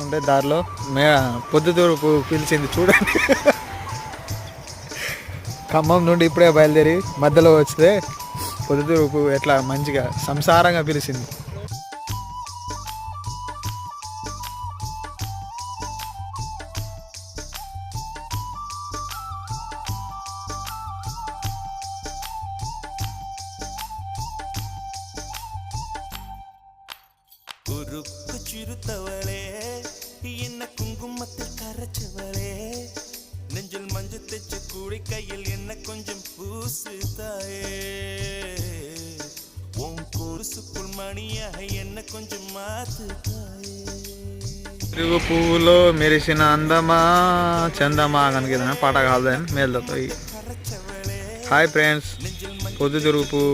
ఉంటే దారిలో పొద్దుతూర్పు పిలిచింది చూడండి. ఖమ్మం నుండి ఇప్పుడే బయలుదేరి మధ్యలో వస్తే పొద్దుతూర్పు ఎట్లా మంచిగా సంసారంగా పిలిచింది. உருக்கு சிறுத்தவளே என்ன குங்குமத்தில் கரைச்சவளே நெஞ்சில் மஞ்சள் தைச்சு கூடி கையில் என்ன கொஞ்சம் பூசு தாயே உன் கொலுசுக்குள் மணியாக என்ன கொஞ்சம் மாத்து தாயே. తిరుగు పువ్వులో మెరిసిన అందమా చందమా కనుక పాట కాదని మేలుతో. హాయ్ ఫ్రెండ్స్, పొద్దుతిరుగు పువ్వు